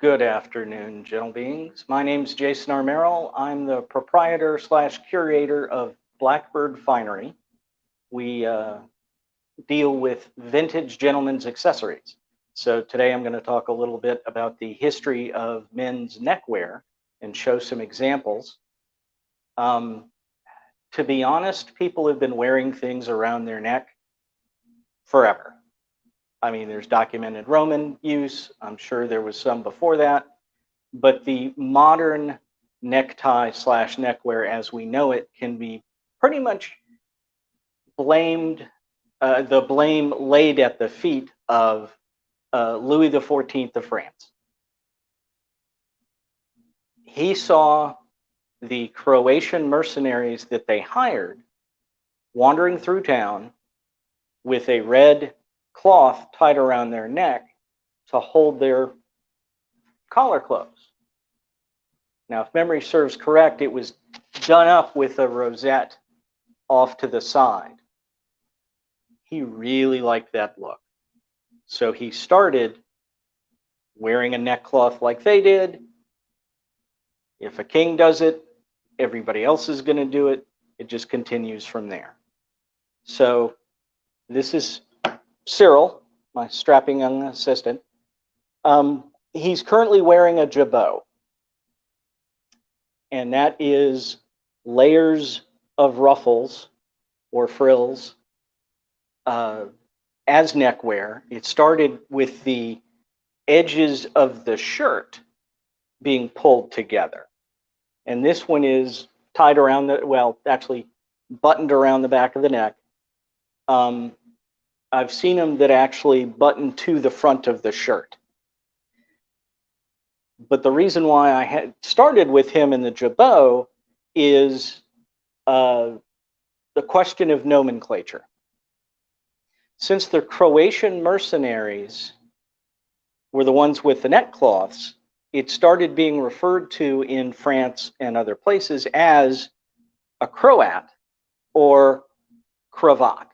Good afternoon, gentle beings. My name's Jason R. Merrill. I'm the proprietor slash curator of Blackbird Finery. We deal with vintage gentlemen's accessories. So today I'm going to talk a little bit about the history of men's neckwear and show some examples. To be honest, people have been wearing things around their neck forever. I mean, there's documented Roman use. I'm sure there was some before that. But the modern necktie slash neckwear as we know it can be pretty much blamed, the blame laid at the feet of Louis XIV of France. He saw the Croatian mercenaries that they hired wandering through town with a red cloth tied around their neck to hold their collar closed. Now, if memory serves correct, it was done up with a rosette off to the side. He really liked that look. So he started wearing a neckcloth like they did. If a king does it, everybody else is going to do it. It just continues from there. So this is Cyril, my strapping young assistant. He's currently wearing a jabot, and that is layers of ruffles or frills as neckwear. It started with the edges of the shirt being pulled together. And this one is tied around the, well, actually buttoned around the back of the neck. I've seen them that actually button to the front of the shirt. But the reason why I had started with him in the jabot is the question of nomenclature. Since the Croatian mercenaries were the ones with the neckcloths, it started being referred to in France and other places as a croat or cravat.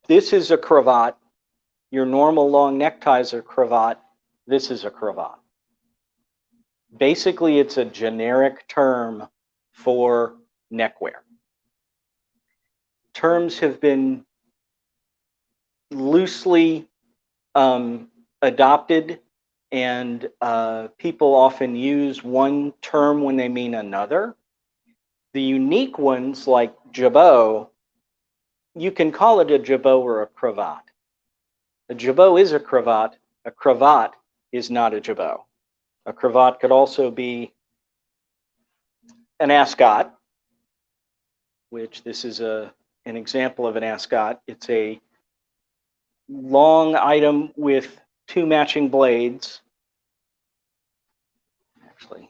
This is a cravat. Your normal long neckties are cravat. This is a cravat. Basically, it's a generic term for neckwear. Terms have been loosely adopted, and people often use one term when they mean another. The unique ones, like jabot, you can call it a jabot or a cravat. A jabot is a cravat is not a jabot. A cravat could also be an ascot, which this is an example of an ascot. It's a long item with two matching blades. Actually,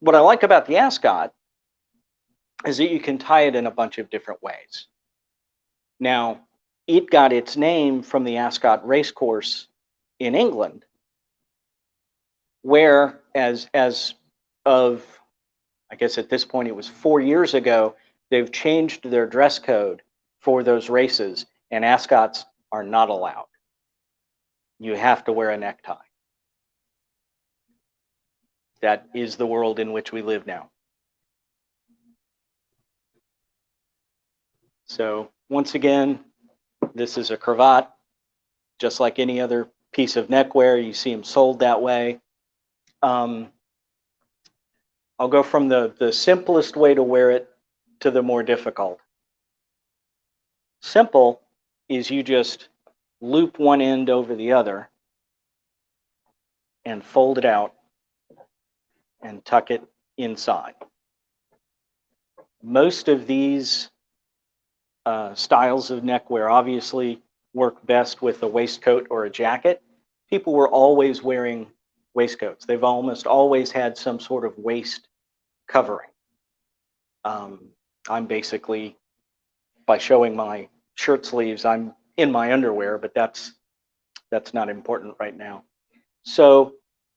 what I like about the ascot is that you can tie it in a bunch of different ways. Now, it got its name from the Ascot racecourse in England, where as of, I guess at this point it was 4 years ago, they've changed their dress code for those races, and Ascots are not allowed. You have to wear a necktie. That is the world in which we live now. So once again, this is a cravat, just like any other piece of neckwear. You see them sold that way. I'll go from the simplest way to wear it to the more difficult. Simple is you just loop one end over the other and fold it out and tuck it inside. Most of these styles of neckwear obviously work best with a waistcoat or a jacket. People were always wearing waistcoats. They've almost always had some sort of waist covering. I'm basically, by showing my shirt sleeves, I'm in my underwear, but that's not important right now. So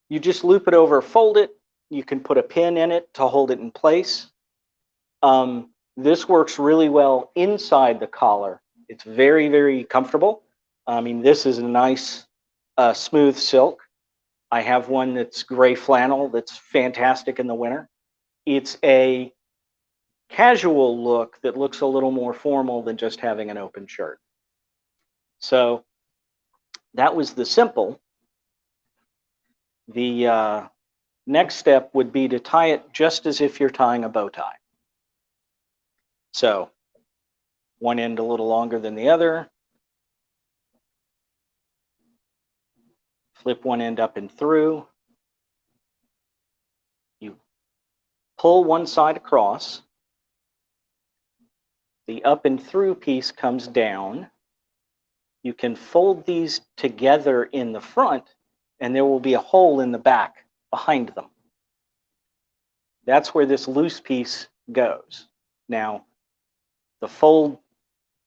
you just loop it over, fold it. You can put a pin in it to hold it in place. This works really well inside the collar It's very, very comfortable. I mean, this is a nice smooth silk. I have one that's gray flannel that's fantastic in the winter. It's a casual look that looks a little more formal than just having an open shirt. So that was the simple. The next step would be to tie it just as if you're tying a bow tie. So one end a little longer than the other. Flip one end up and through. You pull one side across. The up and through piece comes down. You can fold these together in the front, and there will be a hole in the back behind them. That's where this loose piece goes. Now,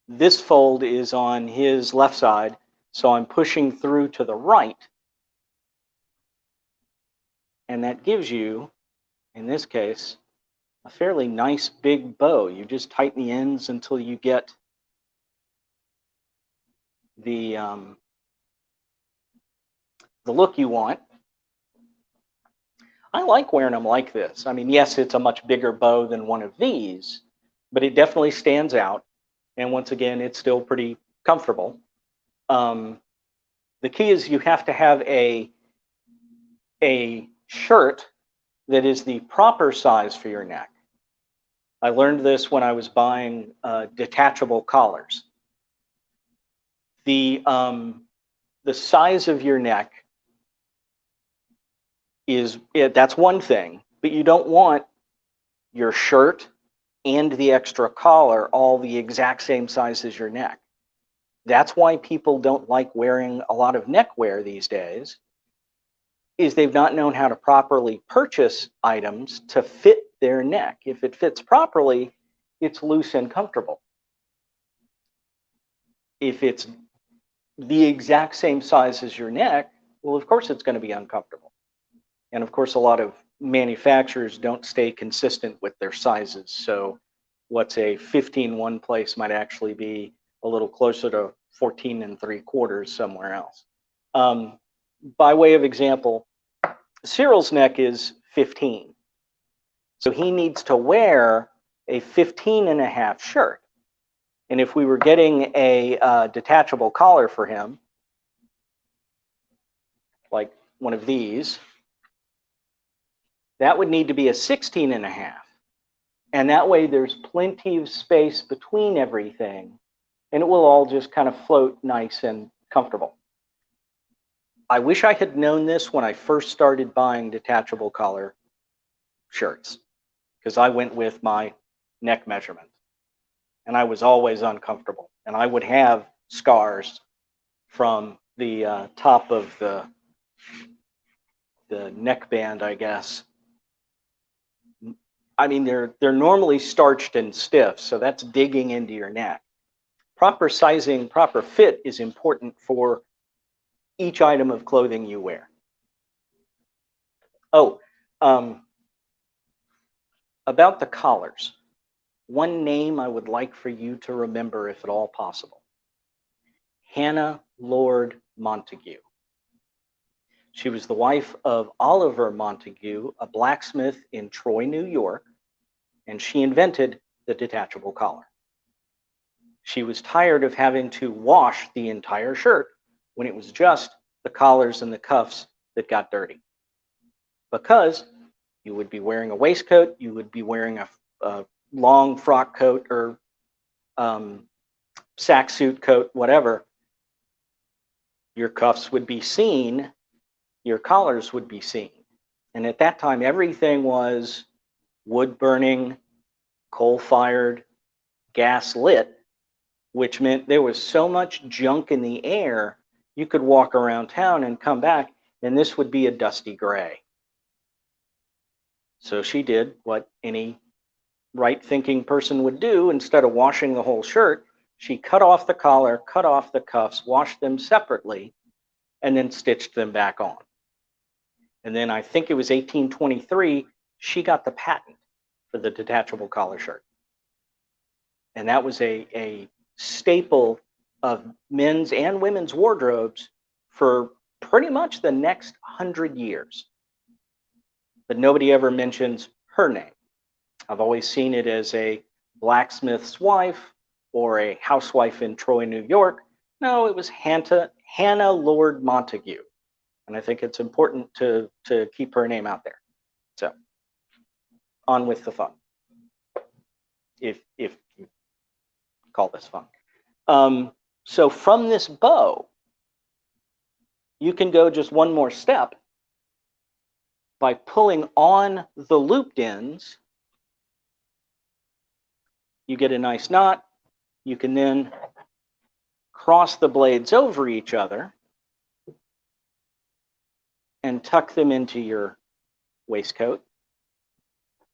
this fold is on his left side, so I'm pushing through to the right. And that gives you, in this case, a fairly nice big bow. You just tighten the ends until you get the look you want. I like wearing them like this. I mean, yes, it's a much bigger bow than one of these, but it definitely stands out. And once again, it's still pretty comfortable. The key is you have to have a shirt that is the proper size for your neck. I learned this when I was buying detachable collars. The size of your neck that's one thing, but you don't want your shirt and the extra collar all the exact same size as your neck. That's why people don't like wearing a lot of neckwear these days, is they've not known how to properly purchase items to fit their neck. If it fits properly, it's loose and comfortable. If it's the exact same size as your neck, well, of course it's going to be uncomfortable. And of course, a lot of manufacturers don't stay consistent with their sizes. So what's a 15 one place might actually be a little closer to 14 3/4 somewhere else. By way of example, Cyril's neck is 15. So he needs to wear a 15.5 shirt. And if we were getting a detachable collar for him, like one of these, that would need to be a 16.5. And that way there's plenty of space between everything, and it will all just kind of float nice and comfortable. I wish I had known this when I first started buying detachable collar shirts, because I went with my neck measurement, and I was always uncomfortable. And I would have scars from the top of the neckband, I guess. I mean, they're normally starched and stiff, so that's digging into your neck. Proper sizing, proper fit is important for each item of clothing you wear. Oh, about the collars. One name I would like for you to remember, if at all possible. Hannah Lord Montague. She was the wife of Oliver Montague, a blacksmith in Troy, New York, and she invented the detachable collar. She was tired of having to wash the entire shirt when it was just the collars and the cuffs that got dirty. Because you would be wearing a waistcoat, you would be wearing a long frock coat or sack suit coat, whatever. Your cuffs would be seen, your collars would be seen. And at that time, everything was wood burning, coal fired, gas lit, which meant there was so much junk in the air, you could walk around town and come back, and this would be a dusty gray. So she did what any right-thinking person would do. Instead of washing the whole shirt, she cut off the collar, cut off the cuffs, washed them separately, and then stitched them back on. And then I think it was 1823, she got the patent for the detachable collar shirt. And that was a staple of men's and women's wardrobes for pretty much the next 100 years. But nobody ever mentions her name. I've always seen it as a blacksmith's wife or a housewife in Troy, New York. No, it was Hannah Lord Montague. And I think it's important to keep her name out there. So, on with the fun. If you call this fun. So from this bow, you can go just one more step by pulling on the looped ends. You get a nice knot. You can then cross the blades over each other and tuck them into your waistcoat.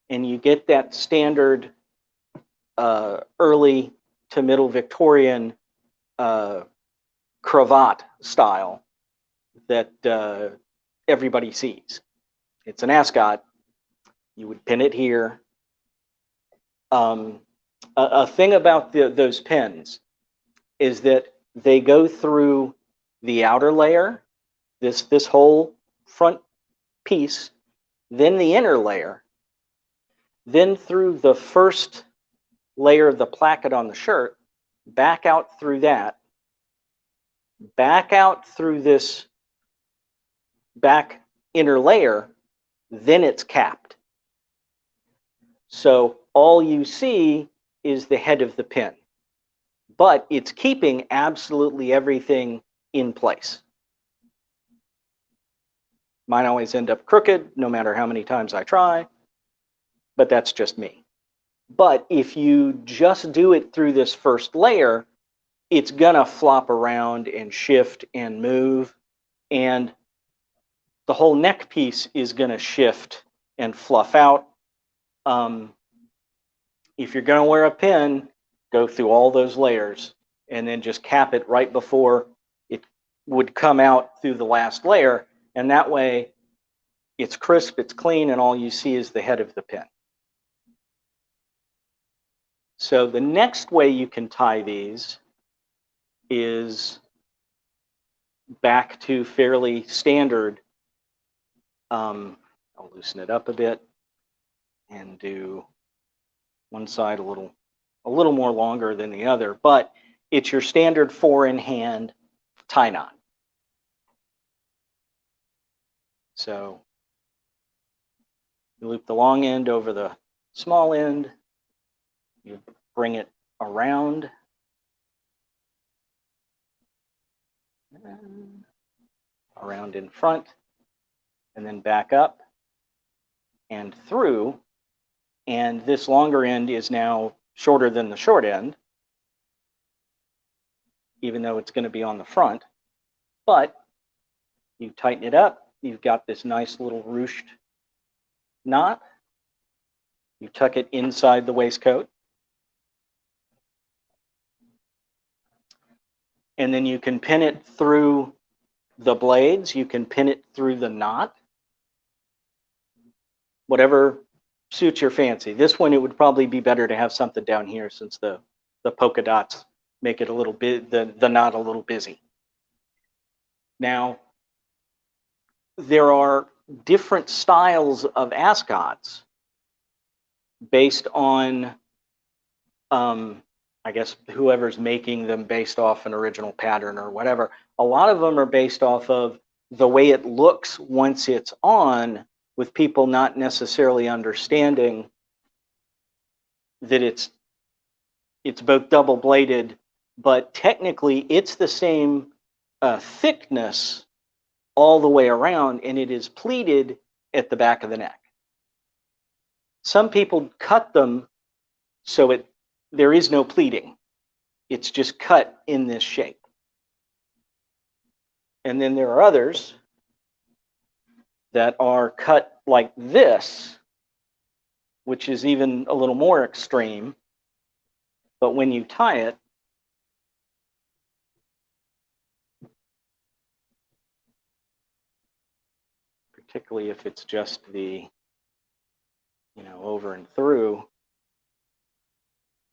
And you get that standard early to middle Victorian cravat style that everybody sees. It's an ascot. You would pin it here. A thing about those pins is that they go through the outer layer, this whole front piece, then the inner layer, then through the first layer of the placket on the shirt, back out through that, back out through this back inner layer, then it's capped. So all you see is the head of the pin, but it's keeping absolutely everything in place. Mine always end up crooked, no matter how many times I try, but that's just me. But if you just do it through this first layer, it's gonna flop around and shift and move, and the whole neck piece is gonna shift and fluff out. If you're gonna wear a pin, go through all those layers and then just cap it right before it would come out through the last layer, and that way it's crisp, it's clean, and all you see is the head of the pin. So the next way you can tie these is back to fairly standard. I'll loosen it up a bit and do one side a little more longer than the other, but it's your standard 4-in-hand tie knot. So you loop the long end over the small end, you bring it around, around in front, and then back up and through. And this longer end is now shorter than the short end, even though it's going to be on the front. But you tighten it up, you've got this nice little ruched knot. You tuck it inside the waistcoat. And then you can pin it through the blades. You can pin it through the knot. Whatever suits your fancy. This one, it would probably be better to have something down here since the polka dots make it a little bit, the knot a little busy. Now, there are different styles of ascots based on, I guess, whoever's making them based off an original pattern or whatever. A lot of them are based off of the way it looks once it's on, with people not necessarily understanding that it's both double bladed, but technically it's the same thickness all the way around, and it is pleated at the back of the neck. Some people cut them so there is no pleating. It's just cut in this shape. And then there are others that are cut like this, which is even a little more extreme. But when you tie it, particularly if it's just the, over and through,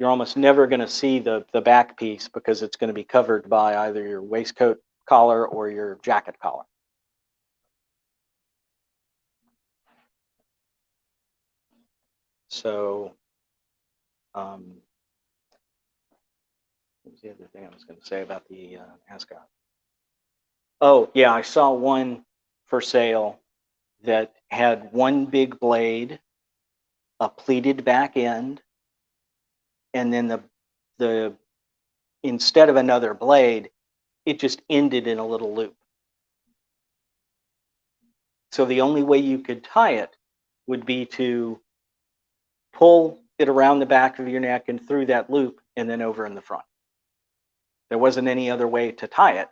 you're almost never going to see the back piece because it's going to be covered by either your waistcoat collar or your jacket collar. So, what was the other thing I was going to say about the Ascot? Oh, yeah, I saw one for sale that had one big blade, a pleated back end, and then the instead of another blade, it just ended in a little loop. So the only way you could tie it would be to pull it around the back of your neck and through that loop and then over in the front. There wasn't any other way to tie it,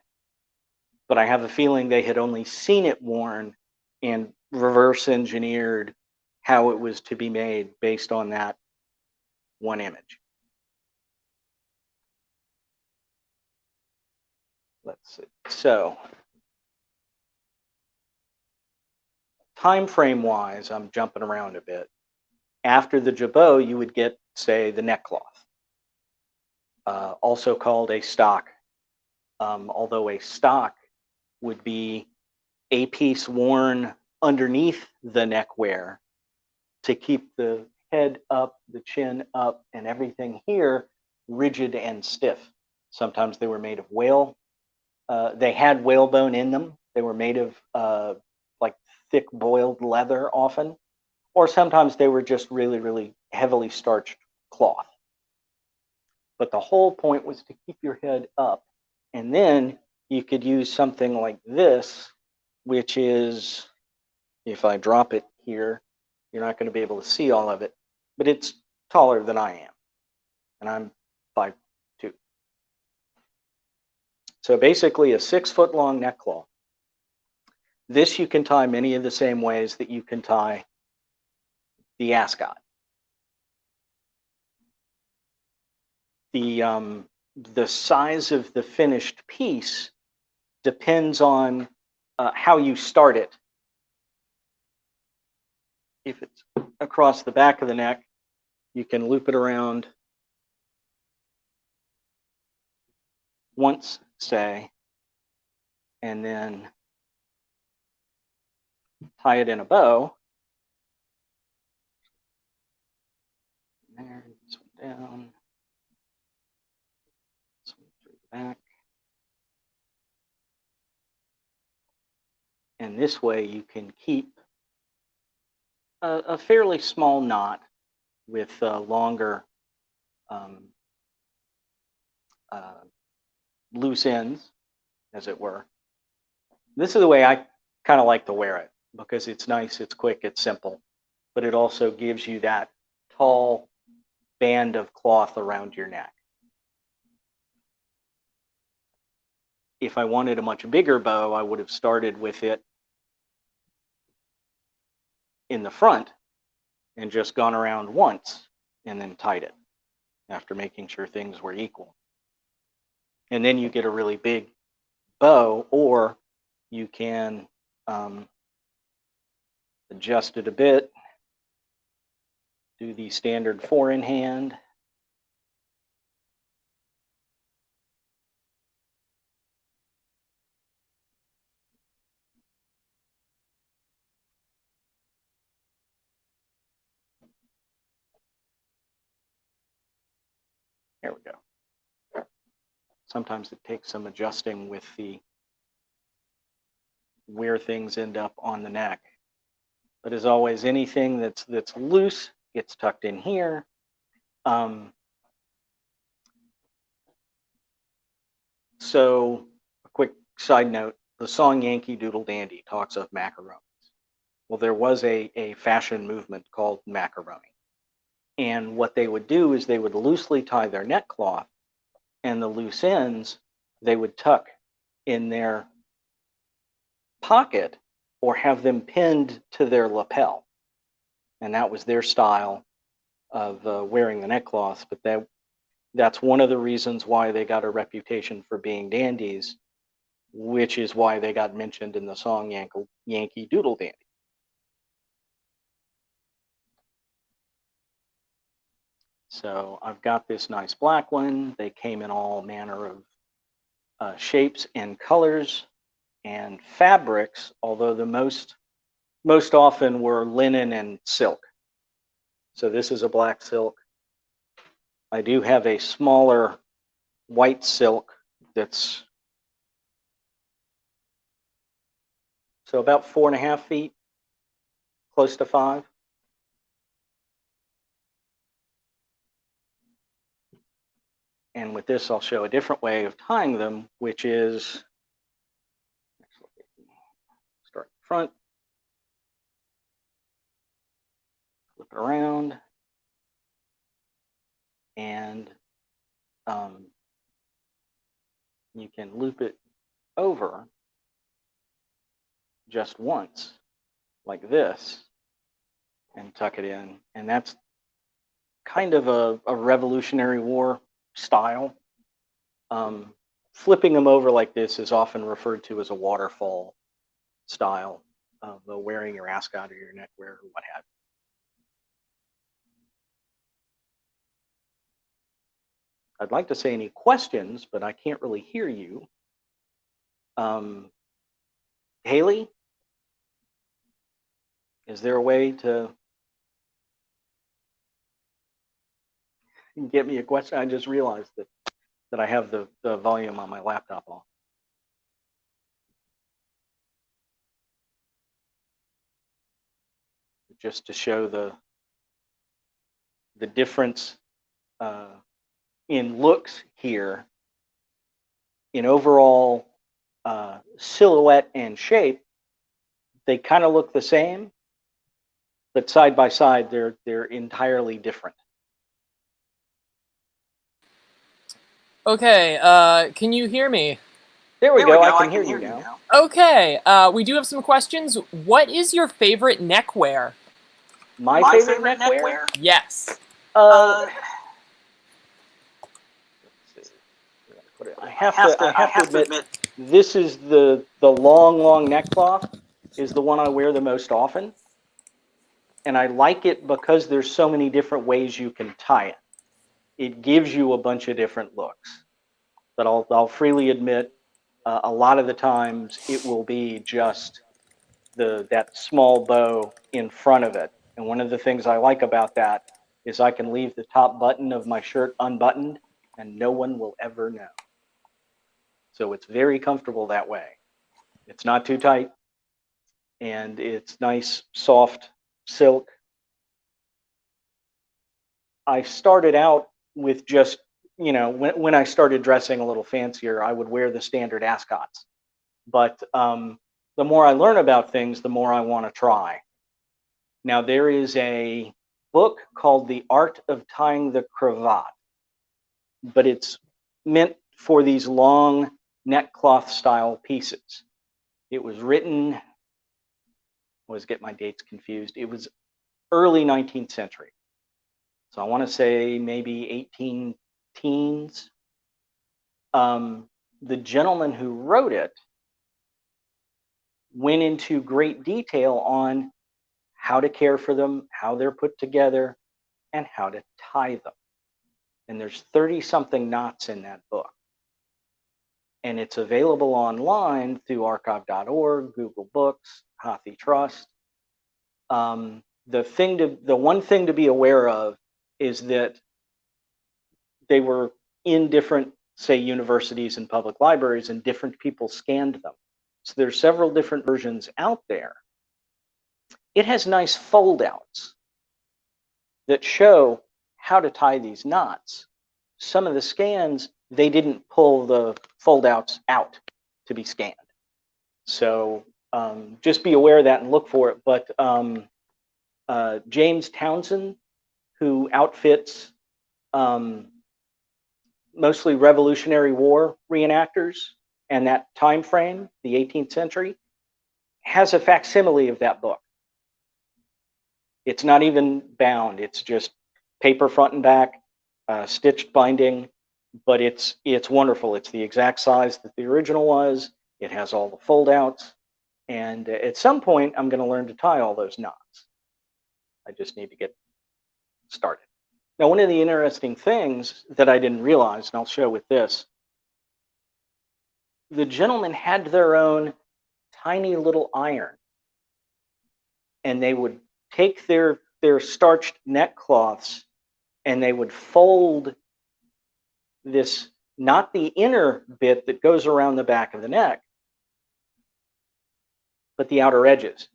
but I have a feeling they had only seen it worn and reverse engineered how it was to be made based on that one image. Let's see. So, time frame wise, I'm jumping around a bit. After the jabot, you would get, say, the neck cloth, also called a stock. Although a stock would be a piece worn underneath the neckwear to keep the head up, the chin up, and everything here rigid and stiff. Sometimes they were made of whale. They had whalebone in them. They were made of like thick boiled leather often, or sometimes they were just really, really heavily starched cloth. But the whole point was to keep your head up. And then you could use something like this, which is, if I drop it here, you're not going to be able to see all of it, but it's taller than I am, and I'm 5'2". So basically a 6-foot long neck cloth. This you can tie many of the same ways that you can tie the ascot. The size of the finished piece depends on how you start it. If it's across the back of the neck, you can loop it around once, say, and then tie it in a bow. There, this one down, this one through the back. And this way you can keep a fairly small knot with longer loose ends, as it were. This is the way I kind of like to wear it because it's nice, it's quick, it's simple, but it also gives you that tall band of cloth around your neck. If I wanted a much bigger bow, I would have started with it in the front and just gone around once and then tied it after making sure things were equal. And then you get a really big bow, or you can adjust it a bit, do the standard 4-in-hand. There we go. Sometimes it takes some adjusting with the where things end up on the neck. But as always, anything that's loose gets tucked in here. So a quick side note, the song Yankee Doodle Dandy talks of macaronis. Well, there was a fashion movement called macaroni. And what they would do is they would loosely tie their neck cloth, and the loose ends they would tuck in their pocket or have them pinned to their lapel. And that was their style of wearing the neck cloths. But that's one of the reasons why they got a reputation for being dandies, which is why they got mentioned in the song Yankee Doodle Dandy. So I've got this nice black one. They came in all manner of shapes and colors and fabrics, although the most often were linen and silk. So this is a black silk. I do have a smaller white silk that's so about 4.5 feet, close to 5. And with this, I'll show a different way of tying them, which is start in front, flip it around, and you can loop it over just once, like this, and tuck it in. And that's kind of a Revolutionary War style. Flipping them over like this is often referred to as a waterfall style of wearing your ascot or your neckwear or what have you. I'd like to say any questions, but I can't really hear you. Haley, is there a way to get me a question? I just realized that I have the volume on my laptop off. Just to show the difference in looks here, in overall silhouette and shape, they kind of look the same, but side by side, they're entirely different. Okay, can you hear me? There we go. I can hear you now. Okay, we do have some questions. What is your favorite neckwear? My favorite neckwear? Yes. Let's see. I have to admit, this is the long neckcloth is the one I wear the most often, and I like it because there's so many different ways you can tie it. It gives you a bunch of different looks. But I'll freely admit, a lot of the times it will be just that small bow in front of it. And one of the things I like about that is I can leave the top button of my shirt unbuttoned and no one will ever know. So it's very comfortable that way. It's not too tight and it's nice, soft silk. I started out with just, when I started dressing a little fancier, I would wear the standard Ascots. But the more I learn about things, the more I want to try. Now, there is a book called The Art of Tying the Cravat, but it's meant for these long neckcloth style pieces. It was written, I always get my dates confused, it was early 19th century. So I want to say maybe 18 teens. The gentleman who wrote it went into great detail on how to care for them, how they're put together, and how to tie them. And there's 30-something knots in that book. And it's available online through archive.org, Google Books, HathiTrust. The one thing to be aware of is that they were in different, say, universities and public libraries, and different people scanned them. So there's several different versions out there. It has nice fold-outs that show how to tie these knots. Some of the scans, they didn't pull the fold-outs out to be scanned. So just be aware of that and look for it. But James Townsend, who outfits mostly Revolutionary War reenactors and that time frame, the 18th century, has a facsimile of that book. It's not even bound. It's just paper front and back, stitched binding, but it's wonderful. It's the exact size that the original was. It has all the fold outs. And at some point, I'm going to learn to tie all those knots. I just need to get started. Now, one of the interesting things that I didn't realize, and I'll show with this, the gentlemen had their own tiny little iron, and they would take their starched neck cloths and they would fold this, not the inner bit that goes around the back of the neck, but the outer edges.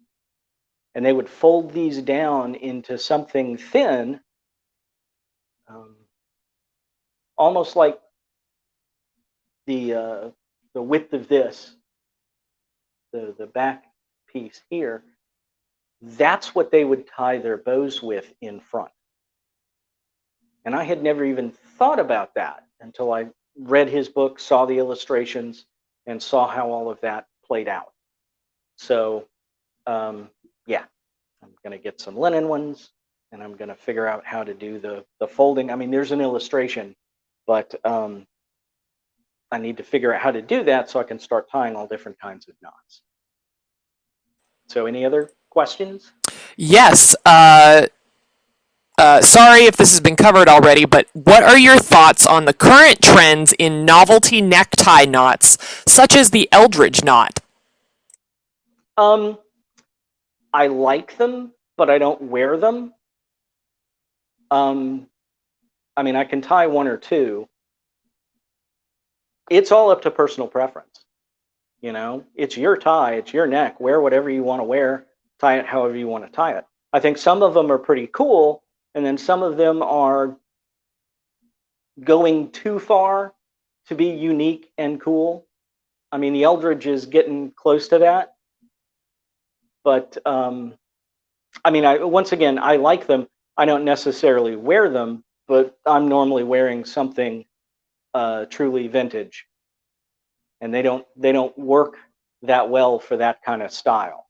And they would fold these down into something thin, almost like the width of this, the back piece here. That's what they would tie their bows with in front. And I had never even thought about that until I read his book, saw the illustrations, and saw how all of that played out. So, yeah, I'm going to get some linen ones, and I'm going to figure out how to do the folding. I mean, there's an illustration, but I need to figure out how to do that so I can start tying all different kinds of knots. So, any other questions? Yes. Sorry if this has been covered already, but what are your thoughts on the current trends in novelty necktie knots, such as the Eldridge knot? I like them, but I don't wear them. I mean, I can tie one or two. It's all up to personal preference. You know, it's your tie, it's your neck. Wear whatever you want to wear, tie it however you want to tie it. I think some of them are pretty cool, and then some of them are going too far to be unique and cool. I mean, the Eldridge is getting close to that. But I mean, once again, I like them. I don't necessarily wear them, but I'm normally wearing something truly vintage, and they don't work that well for that kind of style.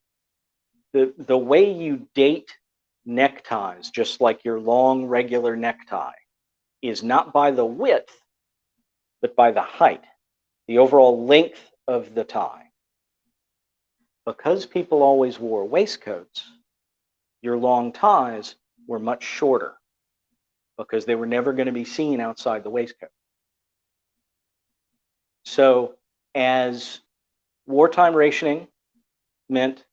The way you date neckties, just like your long regular necktie, is not by the width, but by the height, the overall length of the tie. Because people always wore waistcoats, your long ties were much shorter because they were never going to be seen outside the waistcoat. So as wartime rationing meant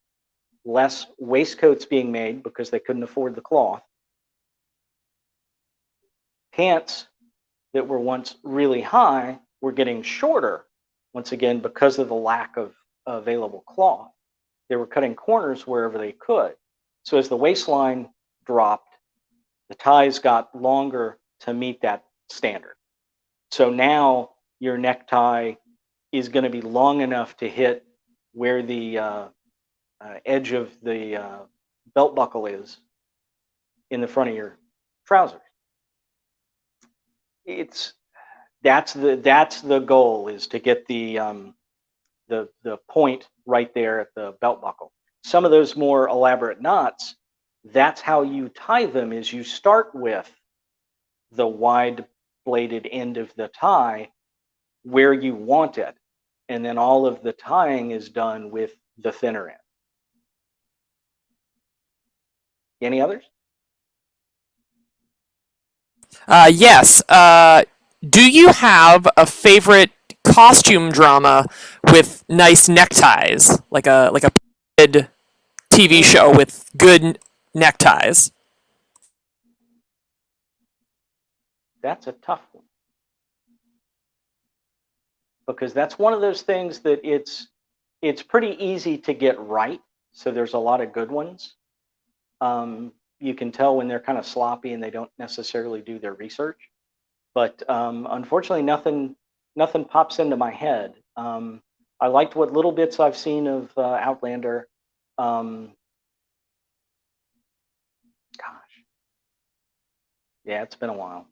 less waistcoats being made because they couldn't afford the cloth, pants that were once really high were getting shorter, once again, because of the lack of available cloth. They were cutting corners wherever they could. So as the waistline dropped, the ties got longer to meet that standard. So now your necktie is going to be long enough to hit where the edge of the belt buckle is in the front of your trousers. That's the goal, is to get the point right there at the belt buckle. Some of those more elaborate knots, that's how you tie them, is you start with the wide bladed end of the tie where you want it, and then all of the tying is done with the thinner end. Any others? Yes. Do you have a favorite costume drama with nice neckties, like a good TV show with good neckties? That's a tough one, because that's one of those things that it's pretty easy to get right. So there's a lot of good ones. You can tell when they're kind of sloppy and they don't necessarily do their research. But unfortunately, nothing pops into my head. I liked what little bits I've seen of Outlander. Gosh, yeah, it's been a while.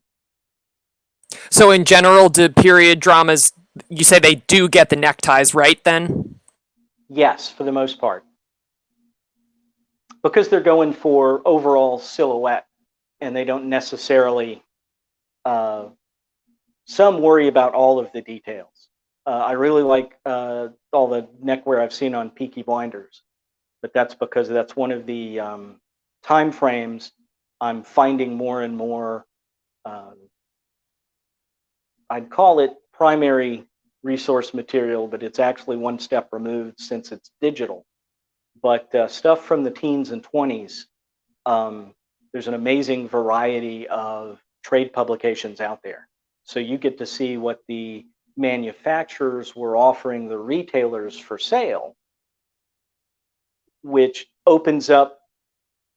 So in general, do period dramas, you say they do get the neckties right then? Yes, for the most part, because they're going for overall silhouette, and they don't necessarily. Some worry about all of the details. I really like all the neckwear I've seen on Peaky Blinders, but that's because that's one of the time frames I'm finding more and more I'd call it primary resource material, but it's actually one step removed since it's digital. But stuff from the teens and 20s, there's an amazing variety of trade publications out there. So you get to see what the manufacturers were offering the retailers for sale, which opens up,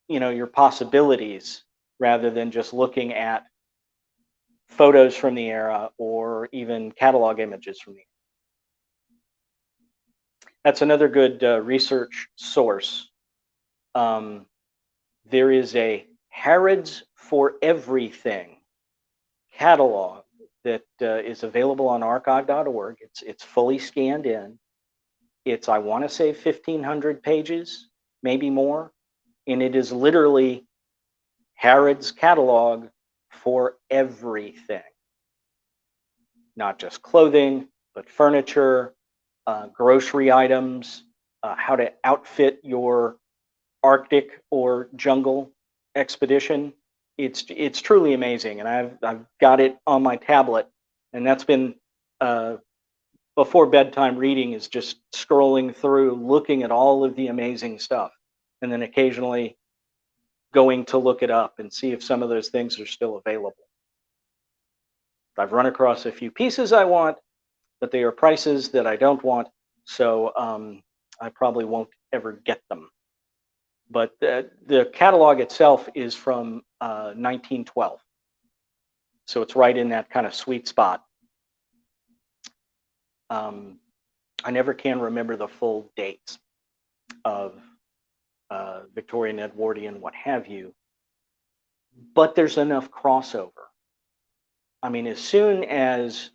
your possibilities rather than just looking at photos from the era or even catalog images from the era. That's another good research source. There is a Harrods for Everything catalog that is available on archive.org. It's fully scanned in. It's, I want to say, 1,500 pages, maybe more, and it is literally Harrods catalog for everything, not just clothing, but furniture, grocery items, how to outfit your Arctic or jungle expedition. It's truly amazing, and I've got it on my tablet, and that's been before bedtime reading is just scrolling through, looking at all of the amazing stuff, and then occasionally going to look it up and see if some of those things are still available. I've run across a few pieces I want, but they are prices that I don't want, so I probably won't ever get them. But the catalog itself is from 1912. So it's right in that kind of sweet spot. I never can remember the full dates of Victorian, Edwardian, what have you, but there's enough crossover. I mean, as soon as,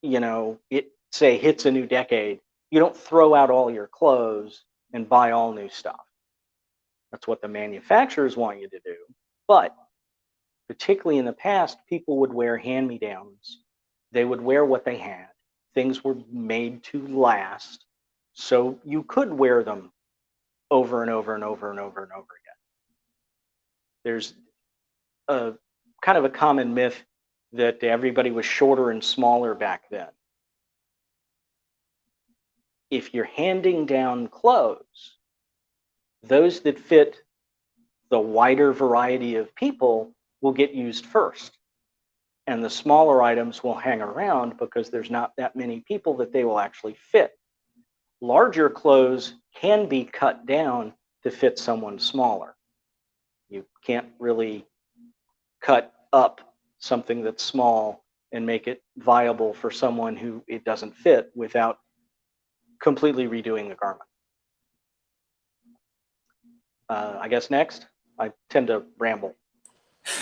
it, say, hits a new decade, you don't throw out all your clothes and buy all new stuff. That's what the manufacturers want you to do. But particularly in the past, people would wear hand-me-downs. They would wear what they had. Things were made to last. So you could wear them over and over and over and over and over again. There's a kind of a common myth that everybody was shorter and smaller back then. If you're handing down clothes, those that fit the wider variety of people will get used first. And the smaller items will hang around because there's not that many people that they will actually fit. Larger clothes can be cut down to fit someone smaller. You can't really cut up something that's small and make it viable for someone who it doesn't fit without completely redoing the garment. I guess next, I tend to ramble.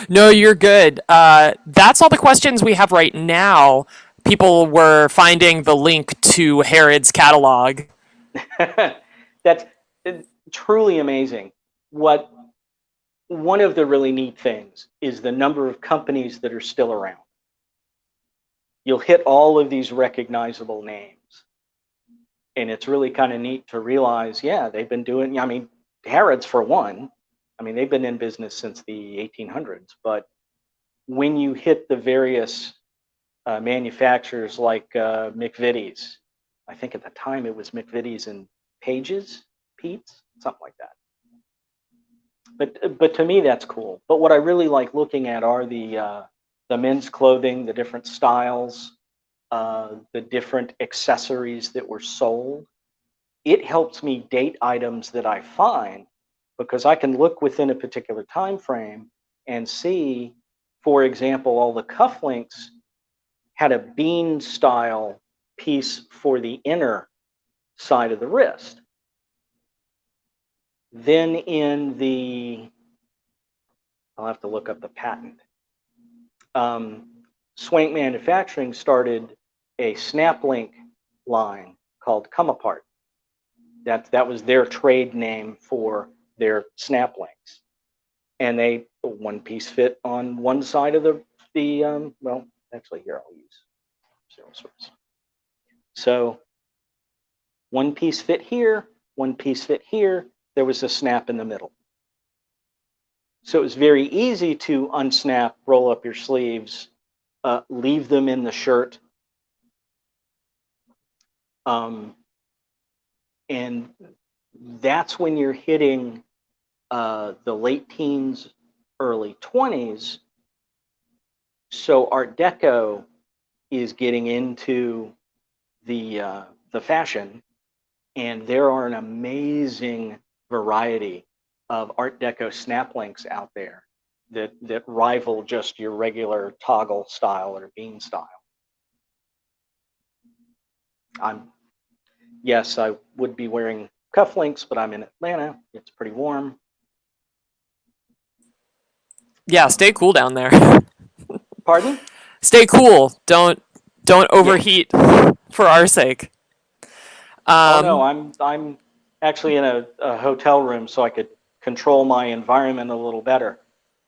No, you're good. That's all the questions we have right now. People were finding the link to Harrod's catalog. That's truly amazing. One of the really neat things is the number of companies that are still around. You'll hit all of these recognizable names. And it's really kind of neat to realize, yeah, they've been doing, I mean, Harrods for one, I mean, they've been in business since the 1800s, but when you hit the various manufacturers like McVitie's, I think at the time it was McVitie's and Pete's, something like that. But to me, that's cool. But what I really like looking at are the men's clothing, the different styles, the different accessories that were sold. It helps me date items that I find because I can look within a particular time frame and see, for example, all the cufflinks had a bean style piece for the inner side of the wrist. Then in the, I'll have to look up the patent. Swank Manufacturing started a snap link line called Come Apart. That was their trade name for their snap links. And they, one piece fit on one side of the well, actually here I'll use zero source. So one piece fit here, one piece fit here, there was a snap in the middle. So it was very easy to unsnap, roll up your sleeves, leave them in the shirt. And that's when you're hitting the late teens, early 20s. So Art Deco is getting into the fashion, and there are an amazing variety of Art Deco snap links out there that rival just your regular toggle style or bean style. Yes, I would be wearing cufflinks, but I'm in Atlanta. It's pretty warm. Yeah, stay cool down there. Pardon? Stay cool. Don't Yeah. overheat for our sake. Oh no, I'm actually in a hotel room, so I could control my environment a little better.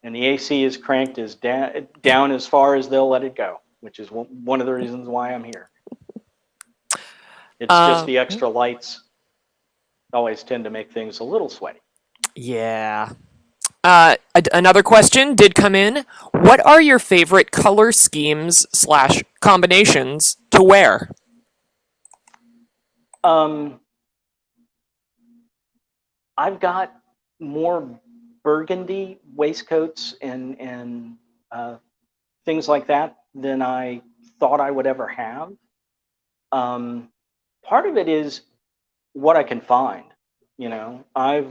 And the AC is cranked as down as far as they'll let it go, which is one of the reasons why I'm here. It's just the extra lights always tend to make things a little sweaty. Yeah. Another question did come in. What are your favorite color schemes slash combinations to wear? Um, I've got more burgundy waistcoats and things like that than I thought I would ever have. Part of it is what I can find. You know, I've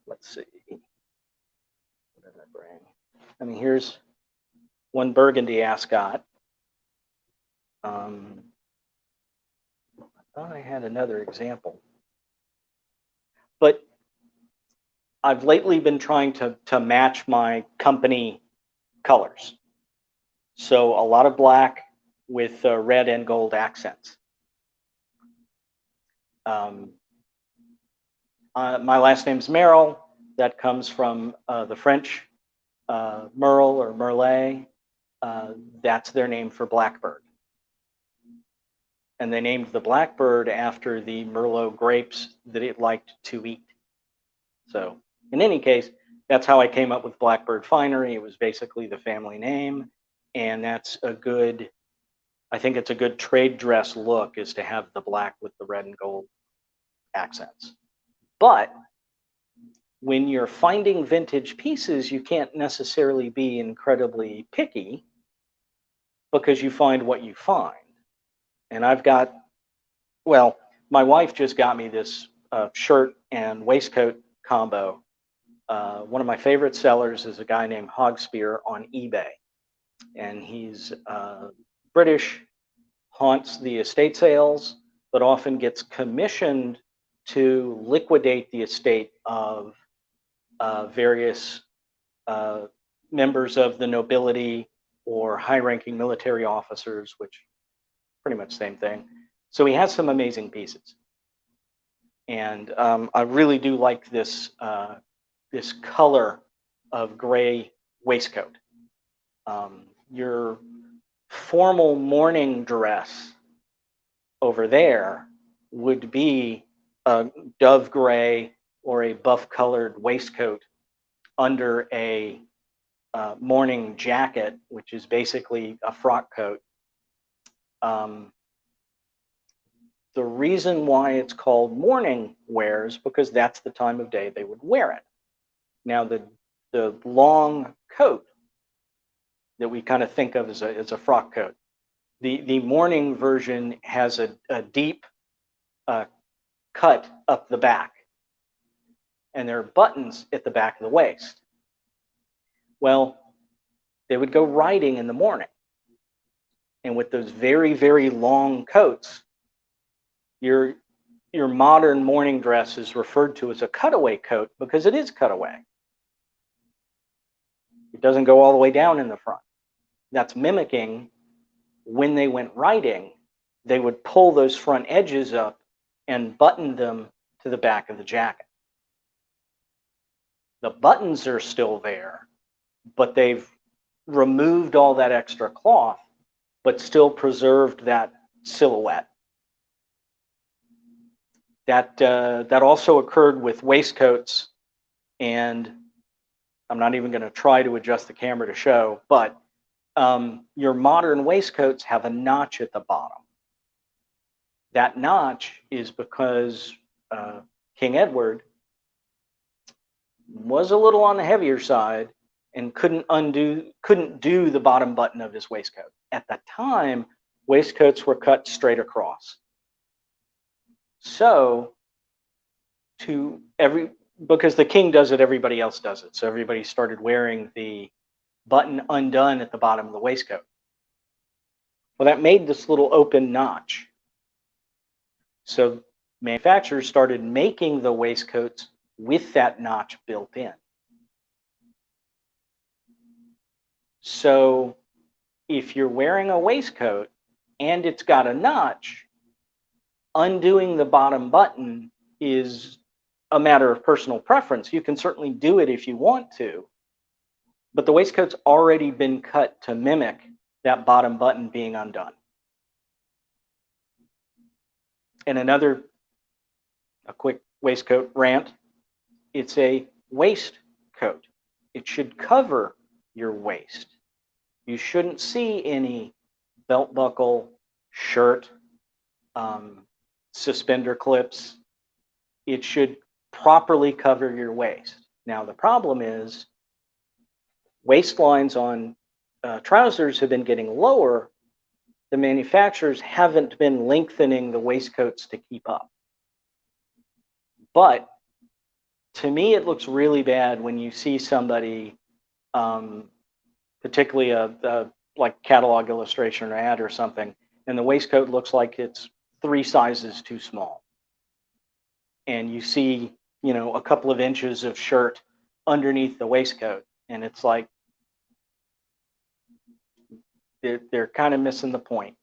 let's see, what did I bring? I mean, here's one burgundy Ascot. I thought I had another example, but I've lately been trying to match my company colors. So a lot of black with red and gold accents. Um, my last name's Merrill. That comes from the French Merle or Merlet. That's their name for Blackbird. And they named the Blackbird after the Merlot grapes that it liked to eat. So in any case, that's how I came up with Blackbird Finery. It was basically the family name. And that's a good, I think it's a good trade dress look is to have the black with the red and gold accents. But when you're finding vintage pieces, you can't necessarily be incredibly picky because you find what you find. And I've got, well, my wife just got me this shirt and waistcoat combo. One of my favorite sellers is a guy named Hogspear on eBay. And he's British, haunts the estate sales, but often gets commissioned to liquidate the estate of various members of the nobility or high-ranking military officers, which pretty much same thing. So he has some amazing pieces, and I really do like this this color of gray waistcoat. Your formal morning dress over there would be a dove gray or a buff-colored waistcoat under a morning jacket, which is basically a frock coat. The reason why it's called morning wear is because that's the time of day they would wear it. Now, the long coat that we kind of think of as a frock coat, the morning version has a deep cut up the back, and there are buttons at the back of the waist. Well, they would go riding in the morning. And with those very, very long coats, your modern morning dress is referred to as a cutaway coat because it is cutaway. It doesn't go all the way down in the front. That's mimicking when they went riding, they would pull those front edges up and button them to the back of the jacket. The buttons are still there, but they've removed all that extra cloth, but still preserved that silhouette. That also occurred with waistcoats and I'm not even going to try to adjust the camera to show, but your modern waistcoats have a notch at the bottom. That notch is because King Edward was a little on the heavier side and couldn't do the bottom button of his waistcoat. At the time, waistcoats were cut straight across. So because the king does it, everybody else does it. So everybody started wearing the button undone at the bottom of the waistcoat. Well, that made this little open notch. So manufacturers started making the waistcoats with that notch built in. So if you're wearing a waistcoat and it's got a notch, undoing the bottom button is a matter of personal preference. You can certainly do it if you want to, but the waistcoat's already been cut to mimic that bottom button being undone. And a quick waistcoat rant, it's a waistcoat. It should cover your waist. You shouldn't see any belt buckle, shirt, suspender clips. It should properly cover your waist. Now, the problem is waistlines on trousers have been getting lower. The manufacturers haven't been lengthening the waistcoats to keep up. But to me, it looks really bad when you see somebody, particularly like catalog illustration or ad or something, and the waistcoat looks like it's 3 sizes too small. And you see, a couple of inches of shirt underneath the waistcoat, and it's like they're kind of missing the point.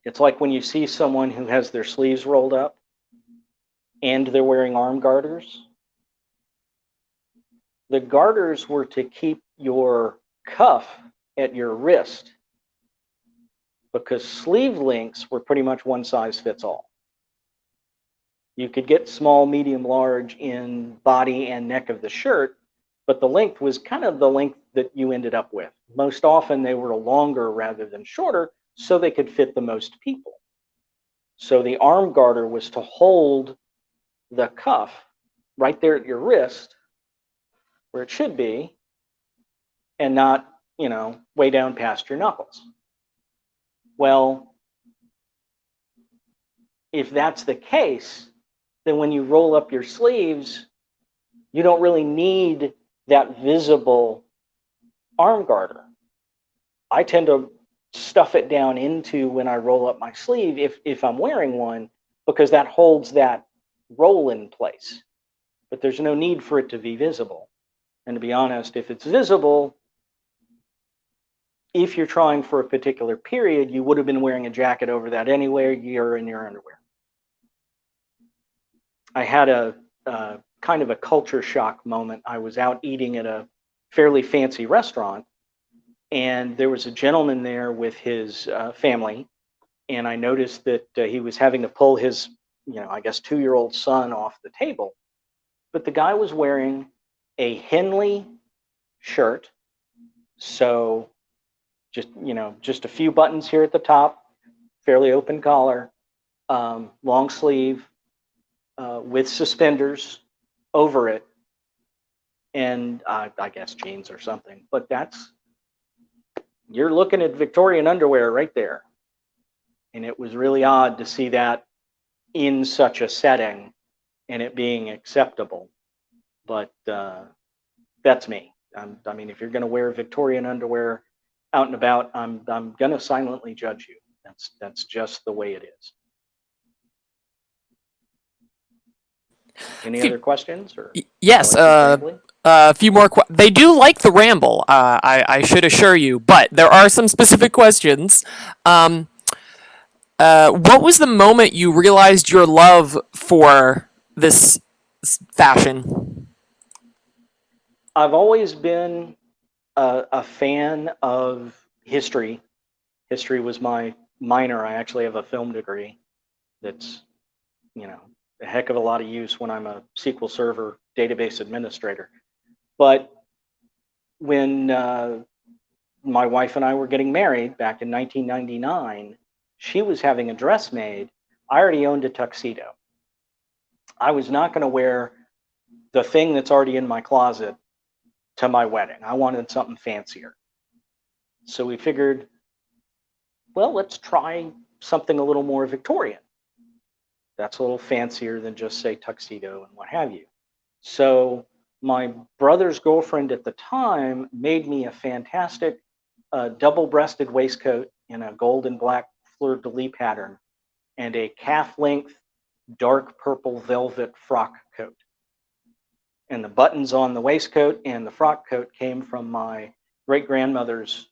It's like when you see someone who has their sleeves rolled up and they're wearing arm garters. The garters were to keep your cuff at your wrist because sleeve lengths were pretty much one size fits all. You could get small, medium, large in body and neck of the shirt, but the length was kind of the length that you ended up with. Most often they were longer rather than shorter, so they could fit the most people. So the arm garter was to hold the cuff right there at your wrist, where it should be, and not, way down past your knuckles. Well, if that's the case, then when you roll up your sleeves, you don't really need that visible arm garter. I tend to stuff it down into when I roll up my sleeve if I'm wearing one, because that holds that roll in place. But there's no need for it to be visible. And to be honest, if it's visible, if you're trying for a particular period, you would have been wearing a jacket over that anyway. You're in your underwear. I had a kind of a culture shock moment. I was out eating at a fairly fancy restaurant, and there was a gentleman there with his family, and I noticed that he was having to pull his, I guess 2-year-old son off the table. But the guy was wearing a Henley shirt, so just a few buttons here at the top, fairly open collar, long sleeve, with suspenders over it, and I guess jeans or something. But you're looking at Victorian underwear right there. And it was really odd to see that in such a setting and it being acceptable. But that's me. I mean, if you're going to wear Victorian underwear out and about, I'm going to silently judge you. That's just the way it is. Any other questions? Or yes. A few more. They do like the ramble. I should assure you, but there are some specific questions. What was the moment you realized your love for this fashion? I've always been a fan of history. History was my minor. I actually have a film degree that's, a heck of a lot of use when I'm a SQL Server database administrator. But when my wife and I were getting married back in 1999, she was having a dress made. I already owned a tuxedo. I was not going to wear the thing that's already in my closet to my wedding. I wanted something fancier. So we figured, well, let's try something a little more Victorian. That's a little fancier than just, say, tuxedo and what have you. So my brother's girlfriend at the time made me a fantastic double-breasted waistcoat in a gold and black fleur-de-lis pattern and a calf-length dark purple velvet frock coat. And the buttons on the waistcoat and the frock coat came from my great-grandmother's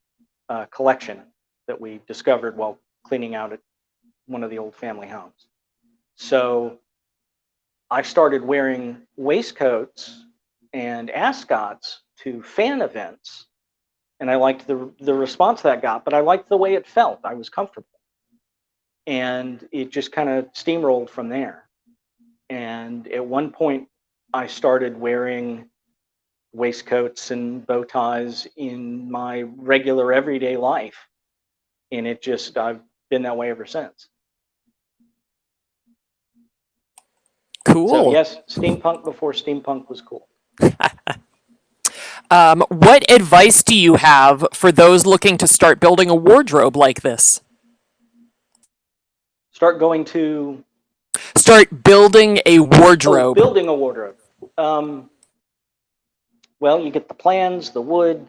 collection that we discovered while cleaning out at one of the old family homes. So I started wearing waistcoats and ascots to fan events, and I liked the response that got, but I liked the way it felt. I was comfortable. And it just kind of steamrolled from there. And at one point, I started wearing waistcoats and bow ties in my regular everyday life. And I've been that way ever since. Cool. So yes, steampunk before steampunk was cool. What advice do you have for those looking to start building a wardrobe like this? Start going to Start building a wardrobe. building a wardrobe. Well, you get the plans, the wood,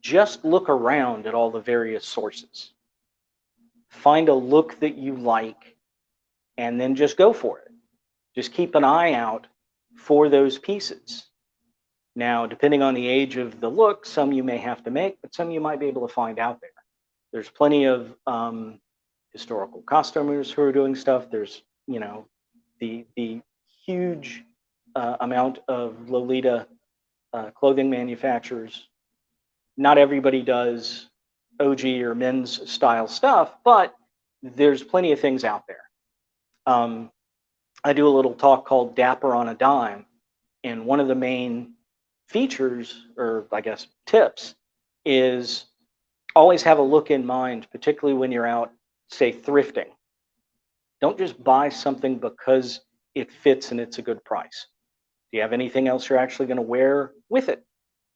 just look around at all the various sources. Find a look that you like, and then just go for it. Just keep an eye out for those pieces. Now, depending on the age of the look, some you may have to make, but some you might be able to find out there. There's plenty of historical costumers who are doing stuff. There's, the huge amount of Lolita clothing manufacturers. Not everybody does OG or men's style stuff, but there's plenty of things out there. I do a little talk called Dapper on a Dime, and one of the main features, or I guess tips, is always have a look in mind, particularly when you're out, say, thrifting. Don't just buy something because it fits and it's a good price. Do you have anything else you're actually going to wear with it?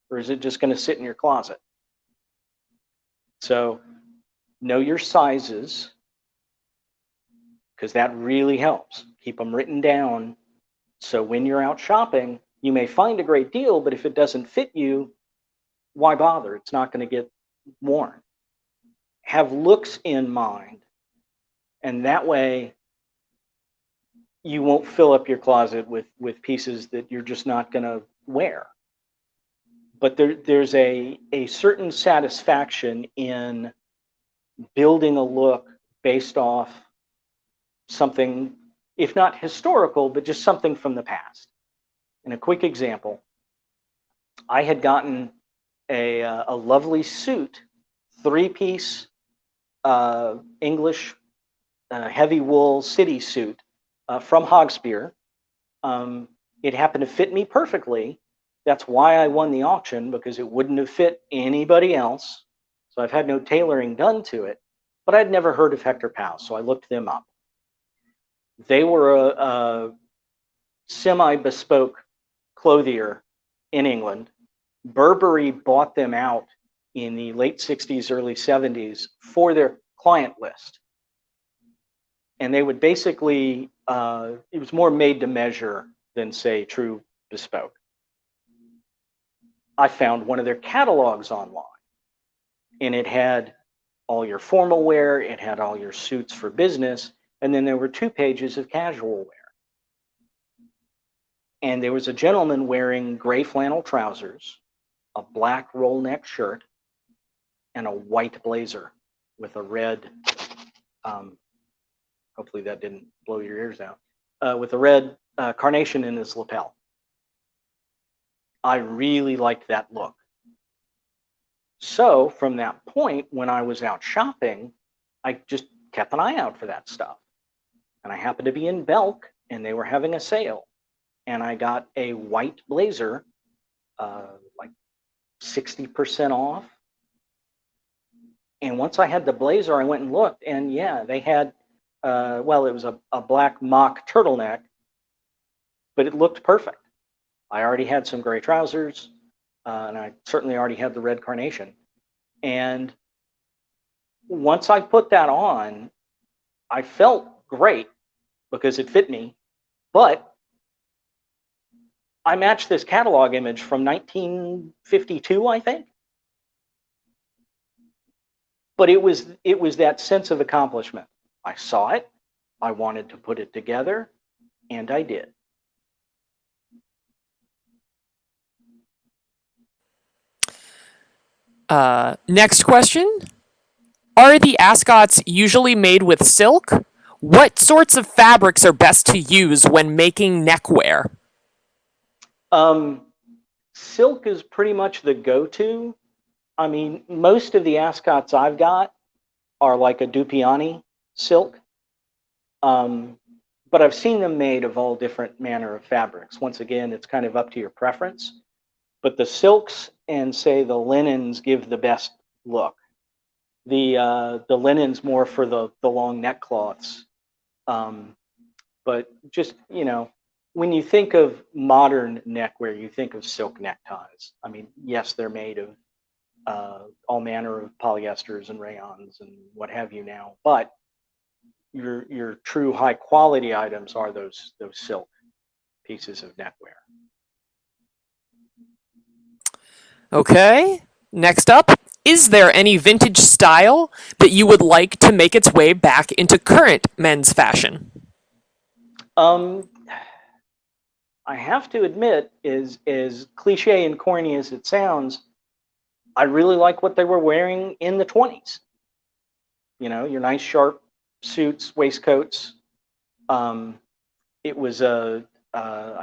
Or is it just going to sit in your closet? So know your sizes, because that really helps. Keep them written down. So when you're out shopping, you may find a great deal, but if it doesn't fit you, why bother? It's not going to get worn. Have looks in mind, and that way you won't fill up your closet with pieces that you're just not going to wear. But there's a certain satisfaction in building a look based off something, if not historical, but just something from the past. And a quick example, I had gotten a lovely suit, three-piece English heavy wool city suit from Hogspear. It happened to fit me perfectly. That's why I won the auction, because it wouldn't have fit anybody else. So I've had no tailoring done to it. But I'd never heard of Hector Pau, so I looked them up. They were a semi-bespoke clothier in England. Burberry bought them out in the late 60s, early 70s for their client list. And they would basically, it was more made to measure than, say, true bespoke. I found one of their catalogs online, and it had all your formal wear, it had all your suits for business, and then there were 2 pages of casual wear. And there was a gentleman wearing gray flannel trousers, a black roll neck shirt, and a white blazer with a red, hopefully that didn't blow your ears out, with a red carnation in his lapel. I really liked that look. So from that point, when I was out shopping, I just kept an eye out for that stuff. And I happened to be in Belk and they were having a sale, and I got a white blazer, like 60% off. And once I had the blazer, I went and looked, and yeah, they had, well, it was a black mock turtleneck, but it looked perfect. I already had some gray trousers, and I certainly already had the red carnation. And once I put that on, I felt great because it fit me, but I matched this catalog image from 1952, I think. But it was that sense of accomplishment. I saw it, I wanted to put it together, and I did. Next question. Are the Ascots usually made with silk? What sorts of fabrics are best to use when making neckwear? Silk is pretty much the go-to. I mean, most of the Ascots I've got are like a Dupioni silk, but I've seen them made of all different manner of fabrics. Once again, it's kind of up to your preference. But the silks and say the linens give the best look. The linens more for the long neck cloths. But just, when you think of modern neckwear, you think of silk neckties. I mean, yes, they're made of all manner of polyesters and rayons and what have you now, but your true high quality items are those silk pieces of neckwear. Okay. Next up, is there any vintage style that you would like to make its way back into current men's fashion? Um, I have to admit, as cliche and corny as it sounds, I really like what they were wearing in the 20s. Your nice sharp suits, waistcoats. Um, it was I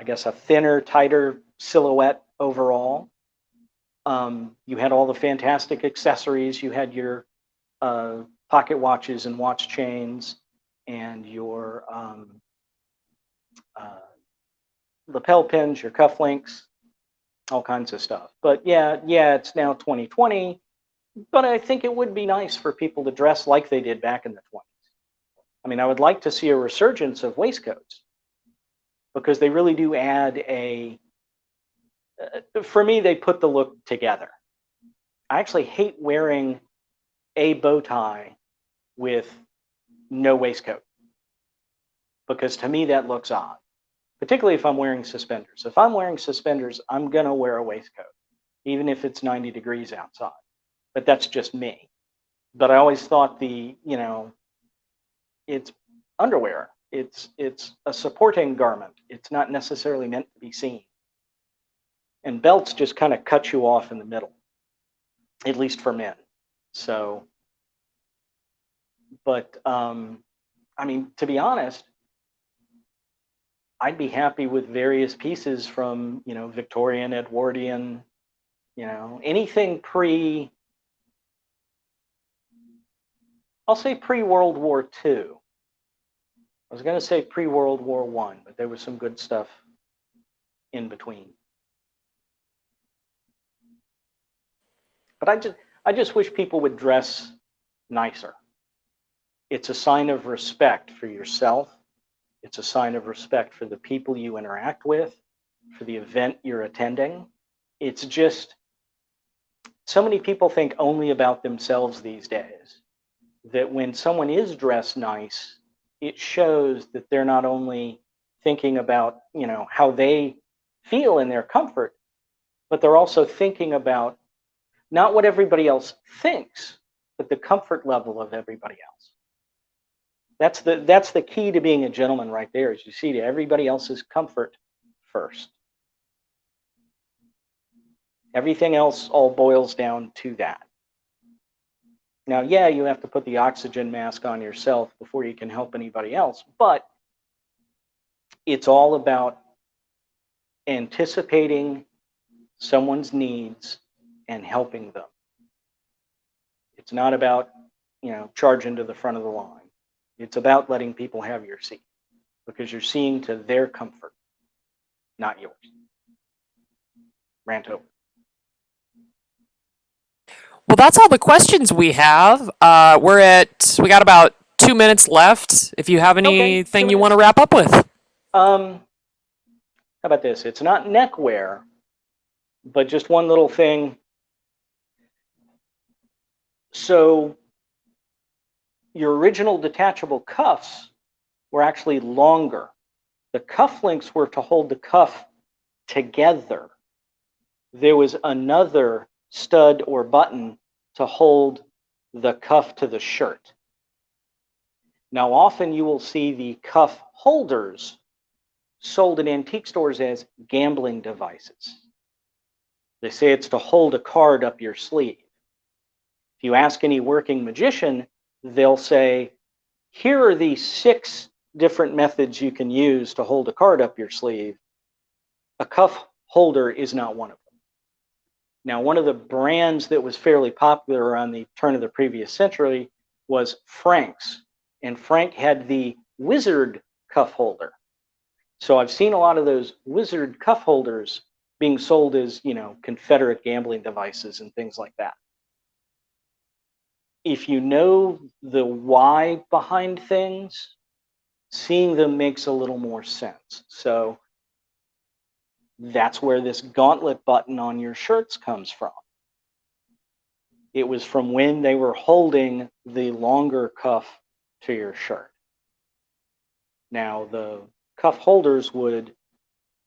guess, a thinner, tighter silhouette overall. You had all the fantastic accessories. You had your pocket watches and watch chains, and your uh, lapel pins, your cufflinks, all kinds of stuff. But yeah, it's now 2020. But I think it would be nice for people to dress like they did back in the 20s. I mean, I would like to see a resurgence of waistcoats because they really do add for me, they put the look together. I actually hate wearing a bow tie with no waistcoat because to me that looks odd, particularly if I'm wearing suspenders. If I'm wearing suspenders, I'm going to wear a waistcoat, even if it's 90 degrees outside. But that's just me. But I always thought it's underwear. It's a supporting garment. It's not necessarily meant to be seen. And belts just kind of cut you off in the middle, at least for men. So, but I mean, to be honest, I'd be happy with various pieces from Victorian, Edwardian, anything I'll say pre-World War II. I was going to say pre-World War One, but there was some good stuff in between. But I just wish people would dress nicer. It's a sign of respect for yourself. It's a sign of respect for the people you interact with, for the event you're attending. It's just so many people think only about themselves these days that when someone is dressed nice, it shows that they're not only thinking about, how they feel in their comfort, but they're also thinking about not what everybody else thinks, but the comfort level of everybody else. That's the key to being a gentleman right there, is you see to everybody else's comfort first. Everything else all boils down to that. Now, yeah, you have to put the oxygen mask on yourself before you can help anybody else, but it's all about anticipating someone's needs and helping them. It's not about, charging to the front of the line. It's about letting people have your seat. because you're seeing to their comfort, not yours. Rant over. Well, that's all the questions we have. We got about 2 minutes left. If you have anything you want to wrap up with. How about this? It's not neckwear, but just one little thing. So your original detachable cuffs were actually longer. The cufflinks were to hold the cuff together. There was another stud or button to hold the cuff to the shirt. Now, often you will see the cuff holders sold in antique stores as gambling devices. They say it's to hold a card up your sleeve. If you ask any working magician, they'll say, here are the 6 different methods you can use to hold a card up your sleeve. A cuff holder is not one of them. Now, one of the brands that was fairly popular around the turn of the previous century was Frank's, and Frank had the Wizard cuff holder. So I've seen a lot of those Wizard cuff holders being sold as, Confederate gambling devices and things like that. If you know the why behind things, seeing them makes a little more sense. So that's where this gauntlet button on your shirts comes from. It was from when they were holding the longer cuff to your shirt. Now, the cuff holders would,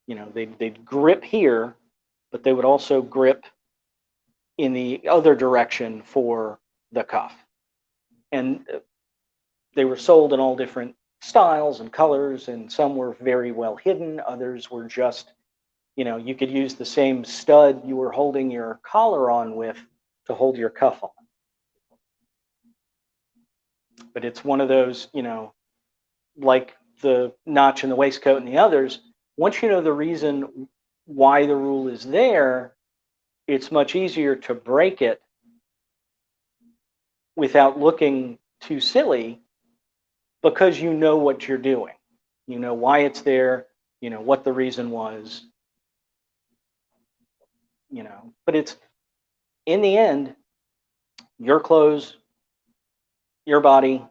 they'd grip here, but they would also grip in the other direction for the cuff. And they were sold in all different styles and colors, and some were very well hidden. Others were just, you could use the same stud you were holding your collar on with to hold your cuff on. But it's one of those, like the notch in the waistcoat and the others, once you know the reason why the rule is there, it's much easier to break it without looking too silly, because you know what you're doing. You know why it's there, what the reason was, but it's, in the end, your clothes, your body,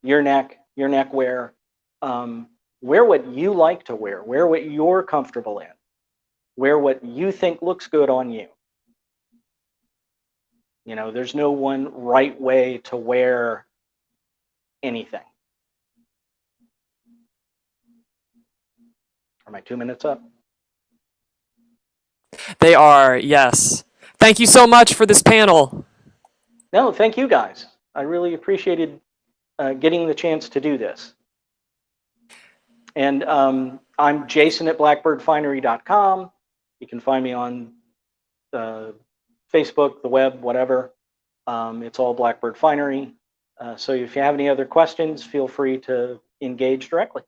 your neck, your neckwear. Wear what you like to wear. Wear what you're comfortable in. Wear what you think looks good on you. There's no one right way to wear anything. Are my 2 minutes up? They are, yes. Thank you so much for this panel. No, thank you guys. I really appreciated getting the chance to do this. And I'm Jason at blackbirdfinery.com. You can find me on Facebook, the web, whatever. It's all Blackbird Finery. So if you have any other questions, feel free to engage directly.